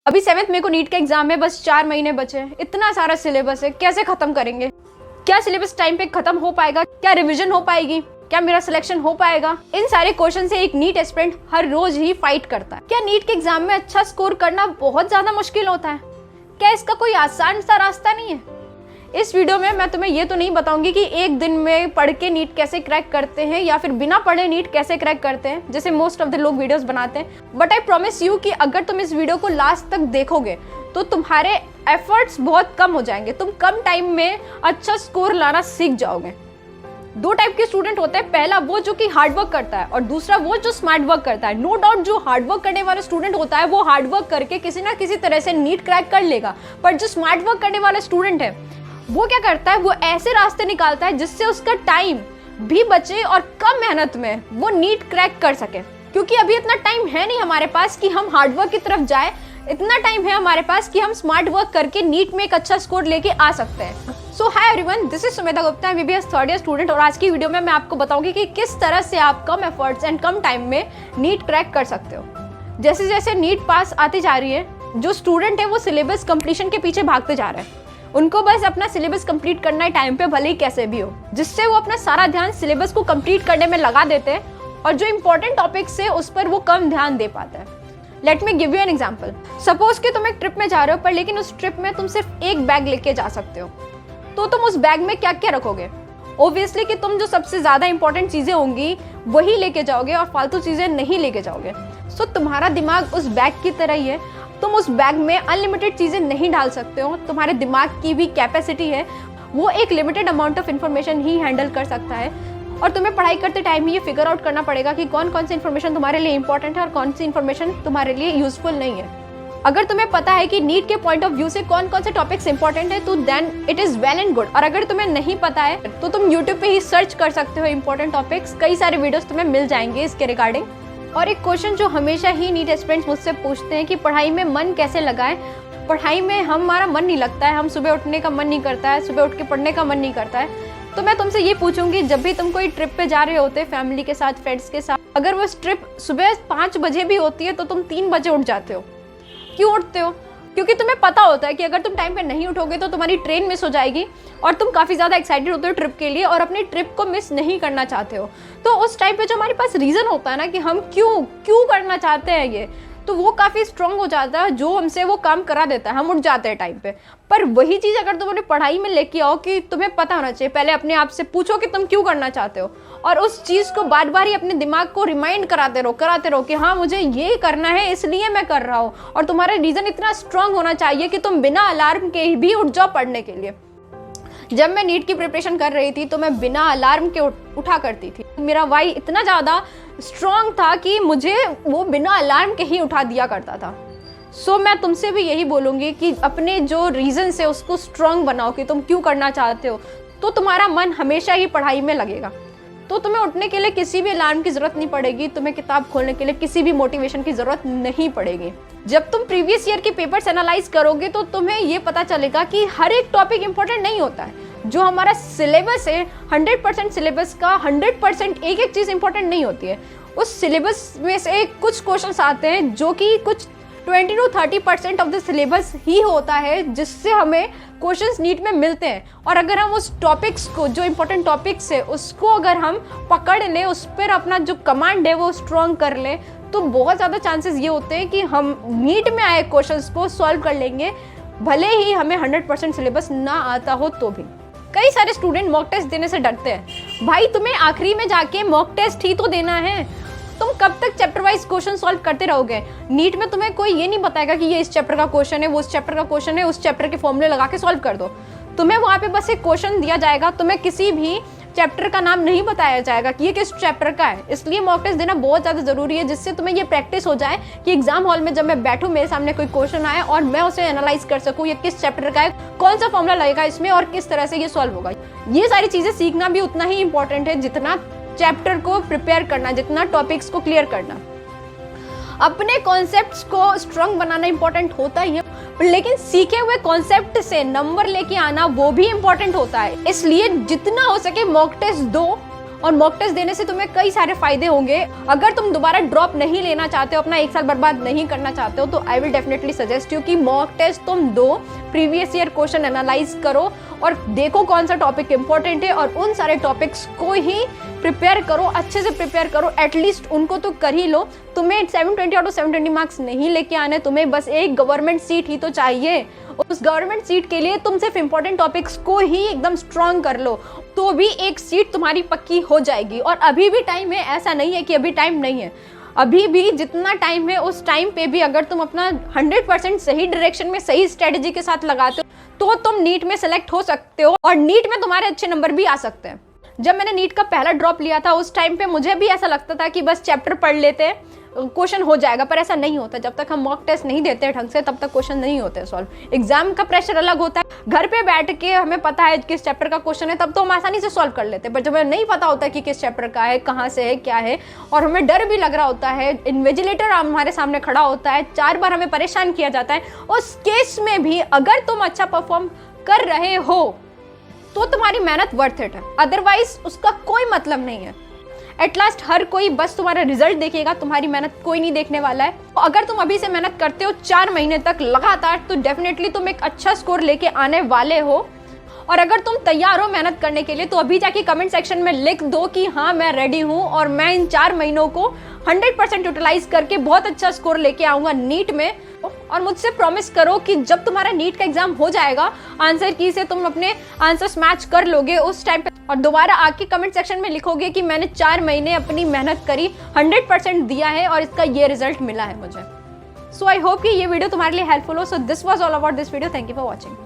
अभी 7 मई को नीट का एग्जाम है, बस 4 महीने बचे हैं। इतना सारा सिलेबस है, कैसे खत्म करेंगे? क्या सिलेबस टाइम पे खत्म हो पाएगा? क्या रिवीजन हो पाएगी? क्या मेरा सिलेक्शन हो पाएगा? इन सारे क्वेश्चन से एक नीट एस्पिरेंट हर रोज ही फाइट करता है। क्या नीट के एग्जाम में अच्छा स्कोर करना बहुत ज्यादा मुश्किल होता है? क्या इसका कोई आसान सा रास्ता नहीं है? इस वीडियो में मैं तुम्हें ये तो नहीं बताऊंगी कि एक दिन में पढ़ के नीट कैसे क्रैक करते हैं या फिर बिना पढ़े नीट कैसे क्रैक करते हैं, जैसे मोस्ट ऑफ द लोग वीडियोस बनाते हैं। बट आई प्रॉमिस यू कि अगर तुम इस वीडियो को लास्ट तक देखोगे तो तुम्हारे एफर्ट्स बहुत कम हो जाएंगे। तुम कम टाइम में अच्छा स्कोर लाना सीख जाओगे। दो टाइप के स्टूडेंट होते हैं, पहला वो जो कि हार्डवर्क करता है और दूसरा वो जो स्मार्ट वर्क करता है। नो डाउट जो हार्डवर्क करने वाला स्टूडेंट होता है वो हार्डवर्क करके किसी ना किसी तरह से नीट क्रैक कर लेगा, पर जो स्मार्ट वर्क करने वाला स्टूडेंट है वो क्या करता है, वो ऐसे रास्ते निकालता है जिससे उसका टाइम भी बचे और कम मेहनत में वो नीट क्रैक कर सके। क्योंकि अभी इतना टाइम है नहीं हमारे पास कि हम हार्डवर्क की तरफ जाए, इतना टाइम है हमारे पास कि हम स्मार्ट वर्क करके नीट में एक अच्छा स्कोर लेके आ सकते हैं। So hi everyone, this is Sumedha Gupta, MBBS third year student, और आज की वीडियो में मैं आपको बताऊंगी कि किस तरह से आप कम एफर्ट्स एंड कम टाइम में नीट क्रैक कर सकते हो। जैसे जैसे नीट पास आती जा रही है, जो स्टूडेंट है वो सिलेबस कंप्लीशन के पीछे भागते जा रहे हैं। उनको बस अपना सिलेबस कंप्लीट करना है टाइम पे, भले ही कैसे भी हो, जिससे वो अपना सारा ध्यान सिलेबस को कंप्लीट करने में लगा देते हैं और जो इंपॉर्टेंट टॉपिक्स है उस पर वो कम ध्यान दे पाते हैं। Let me give you an example. Suppose कि तुम एक ट्रिप में जा रहे हो, पर लेकिन उस ट्रिप में तुम सिर्फ एक बैग लेके जा सकते हो, तो तुम उस बैग में क्या क्या रखोगे? ऑब्वियसली कि तुम जो सबसे ज्यादा इंपॉर्टेंट चीजें होंगी वही लेके जाओगे और फालतू चीजें नहीं लेके जाओगे। सो तुम्हारा दिमाग उस बैग की तरह ही है। तुम उस बैग में अनलिमिटेड चीजें नहीं डाल सकते हो। तुम्हारे दिमाग की भी कैपेसिटी है, वो एक limited amount of information he handle कर सकता है। और तुम्हें पढ़ाई करते टाइम ही ये फिगर आउट करना पड़ेगा कि कौन कौन सी इन्फॉर्मेशन तुम्हारे लिए इंपॉर्टेंट है और कौन सी इन्फॉर्मेशन तुम्हारे लिए यूजफुल नहीं है। अगर तुम्हें पता है कि नीट के पॉइंट ऑफ व्यू से कौन कौन से टॉपिक्स इंपॉर्टेंट है तो then it is well and good. और अगर तुम्हें नहीं पता है तो तुम यूट्यूब पे ही सर्च कर सकते हो इंपॉर्टेंट टॉपिक्स, कई सारे वीडियोस तुम्हें मिल जाएंगे इसके रिगार्डिंग। और एक क्वेश्चन जो हमेशा ही नीट एस्पिरेंट्स मुझसे पूछते हैं कि पढ़ाई में मन कैसे लगाएं। पढ़ाई में हमारा मन नहीं लगता है, हम सुबह उठने का मन नहीं करता है, सुबह उठ के पढ़ने का मन नहीं करता है। तो मैं तुमसे ये पूछूंगी, जब भी तुम कोई ट्रिप पे जा रहे होते फैमिली के साथ, फ्रेंड्स के साथ, अगर वो ट्रिप सुबह 5 बजे भी होती है तो तुम 3 बजे उठ जाते हो। क्यों उठते हो? क्योंकि तुम्हें पता होता है कि अगर तुम टाइम पे नहीं उठोगे तो तुम्हारी ट्रेन मिस हो जाएगी और तुम काफ़ी ज़्यादा एक्साइटेड होते हो ट्रिप के लिए और अपनी ट्रिप को मिस नहीं करना चाहते हो। तो उस टाइम पे जो हमारे पास रीज़न होता है ना कि हम क्यों करना चाहते हैं ये, तो वो काफ़ी स्ट्रांग हो जाता है, जो हमसे वो काम करा देता है, हम उठ जाते हैं टाइम पे। पर वही चीज़ अगर तुम अपनी पढ़ाई में लेके आओ कि तुम्हें पता होना चाहिए, पहले अपने आप से पूछो कि तुम क्यों करना चाहते हो और उस चीज़ को बार बार ही अपने दिमाग को रिमाइंड कराते रहो कि हाँ मुझे ये करना है इसलिए मैं कर रहा हूँ। और तुम्हारा रीज़न इतना स्ट्रांग होना चाहिए कि तुम बिना अलार्म के भी उठ जाओ पढ़ने के लिए। जब मैं नीट की प्रिपरेशन कर रही थी तो मैं बिना अलार्म के उठा करती थी। मेरा वाई इतना ज़्यादा स्ट्रॉन्ग था कि मुझे वो बिना अलार्म के ही उठा दिया करता था। सो मैं तुमसे भी यही बोलूँगी कि अपने जो रीज़न है उसको स्ट्रॉन्ग बनाओ कि तुम क्यों करना चाहते हो, तो तुम्हारा मन हमेशा ही पढ़ाई में लगेगा। तो तुम्हें उठने के लिए किसी भी अलार्म की ज़रूरत नहीं पड़ेगी, तुम्हें किताब खोलने के लिए किसी भी मोटिवेशन की ज़रूरत नहीं पड़ेगी। जब तुम प्रीवियस ईयर के पेपर्स एनालाइज करोगे तो तुम्हें ये पता चलेगा कि हर एक टॉपिक इंपॉर्टेंट नहीं होता है। जो हमारा सिलेबस है 100% सिलेबस का 100% एक एक चीज़ इंपॉर्टेंट नहीं होती है। उस सिलेबस में से कुछ क्वेश्चंस आते हैं जो कि कुछ 20 to 30% ऑफ द सिलेबस ही होता है जिससे हमें क्वेश्चंस नीट में मिलते हैं। और अगर हम उस टॉपिक्स को, जो इंपॉर्टेंट टॉपिक्स है उसको अगर हम पकड़ लें, उस पर अपना जो कमांड है वो स्ट्रॉन्ग कर लें, तो बहुत ज़्यादा चांसेस ये होते हैं कि हम नीट में आए क्वेश्चंस को सॉल्व कर लेंगे, भले ही हमें 100% सिलेबस ना आता हो तो भी। कई सारे स्टूडेंट मॉक टेस्ट देने से डरते हैं। भाई तुम्हें आखिरी में जाके मॉक टेस्ट ही तो देना है, तुम कब तक चैप्टर वाइज क्वेश्चन सॉल्व करते रहोगे? नीट में तुम्हें कोई ये नहीं बताएगा कि ये इस चैप्टर का क्वेश्चन है, वो उस चैप्टर का क्वेश्चन है, उस चैप्टर के फॉर्मूले लगा के सॉल्व कर दो। तुम्हें वहाँ पे बस एक क्वेश्चन दिया जाएगा, तुम्हें किसी भी चैप्टर का नाम नहीं बताया जाएगा कि ये किस चैप्टर का है। इसलिए मॉक टेस्ट देना बहुत ज़्यादा ज़रूरी है, जिससे तुम्हें ये प्रैक्टिस हो जाए कि एग्जाम हॉल में जब मैं बैठूँ मेरे सामने कोई क्वेश्चन आए और मैं उसे एनालाइज कर सकूँ, ये किस चैप्टर का है, कौन सा फॉर्मूला लगेगा इसमें और किस तरह से ये सॉल्व होगा। ये सारी चीज़ें सीखना भी उतना ही इंपॉर्टेंट है जितना चैप्टर को प्रिपेयर करना, जितना टॉपिक्स को क्लियर करना। अपने कॉन्सेप्ट्स को स्ट्रॉन्ग बनाना इंपॉर्टेंट होता ही है, लेकिन सीखे हुए कॉन्सेप्ट से नंबर लेके आना वो भी इंपॉर्टेंट होता है। इसलिए जितना हो सके मॉक टेस्ट दो और मॉक टेस्ट देने से तुम्हें कई सारे फायदे होंगे। अगर तुम दोबारा ड्रॉप नहीं लेना चाहते हो, अपना 1 साल बर्बाद नहीं करना चाहते हो, तो I will definitely suggest you कि मॉक टेस्ट तुम दो, प्रीवियस ईयर क्वेश्चन एनालाइज करो और देखो कौन सा टॉपिक इंपॉर्टेंट है और उन सारे टॉपिक्स को ही प्रिपेयर करो, अच्छे से प्रिपेयर करो, एटलीस्ट उनको तो कर ही लो। तुम्हें 720 आउट ऑफ 720 मार्क्स नहीं लेके आने, तुम्हें बस एक गवर्नमेंट सीट ही तो चाहिए। उस गवर्नमेंट सीट के लिए तुम सिर्फ इंपॉर्टेंट टॉपिक्स को ही एकदम स्ट्रांग कर लो, तो भी एक सीट तुम्हारी पक्की हो जाएगी। और अभी भी टाइम है, ऐसा नहीं है कि अभी टाइम नहीं है, अभी भी जितना टाइम है उस टाइम पे भी अगर तुम अपना 100% सही डायरेक्शन में, सही स्ट्रेटजी के साथ लगाते हो तो तुम नीट में सेलेक्ट हो सकते हो और नीट में तुम्हारे अच्छे नंबर भी आ सकते हैं। जब मैंने नीट का पहला ड्रॉप लिया था उस टाइम पे मुझे भी ऐसा लगता था कि बस चैप्टर पढ़ लेते क्वेश्चन हो जाएगा, पर ऐसा नहीं होता। जब तक हम मॉक टेस्ट नहीं देते ढंग से तब तक क्वेश्चन नहीं होते सॉल्व। एग्जाम का प्रेशर अलग होता है, घर पे बैठ के हमें पता है किस चैप्टर का क्वेश्चन है तब तो हम आसानी से सॉल्व कर लेते हैं, पर जब हमें नहीं पता होता कि किस चैप्टर का है, कहाँ से है, क्या है, और हमें डर भी लग रहा होता है, इन्विजिलेटर हमारे सामने खड़ा होता है, 4 बार हमें परेशान किया जाता है, उस केस में भी अगर तुम अच्छा परफॉर्म कर रहे हो तो तुम्हारी मेहनत वर्थ इट है, अदरवाइज उसका कोई मतलब नहीं है। एट लास्ट हर कोई बस तुम्हारा रिजल्ट देखेगा, तुम्हारी मेहनत कोई नहीं देखने वाला है। तो अगर तुम अभी से मेहनत करते हो 4 महीने तक लगातार, तो डेफिनेटली तुम एक अच्छा स्कोर लेके आने वाले हो। और अगर तुम तैयार हो मेहनत करने के लिए तो अभी जाके कमेंट सेक्शन में लिख दो कि हाँ मैं रेडी हूँ और मैं इन 4 महीनों को 100% यूटिलाइज करके बहुत अच्छा स्कोर लेके आऊँगा नीट में। और मुझसे प्रॉमिस करो कि जब तुम्हारा नीट का एग्जाम हो जाएगा, आंसर की से तुम अपने आंसर्स मैच कर लोगे उस टाइम पे और दोबारा आके कमेंट सेक्शन में लिखोगे कि मैंने 4 महीने अपनी मेहनत करी, 100% दिया है और इसका ये रिजल्ट मिला है मुझे। सो आई होप कि ये वीडियो तुम्हारे लिए हेल्पफुल हो। So this was all about this video. Thank you for watching.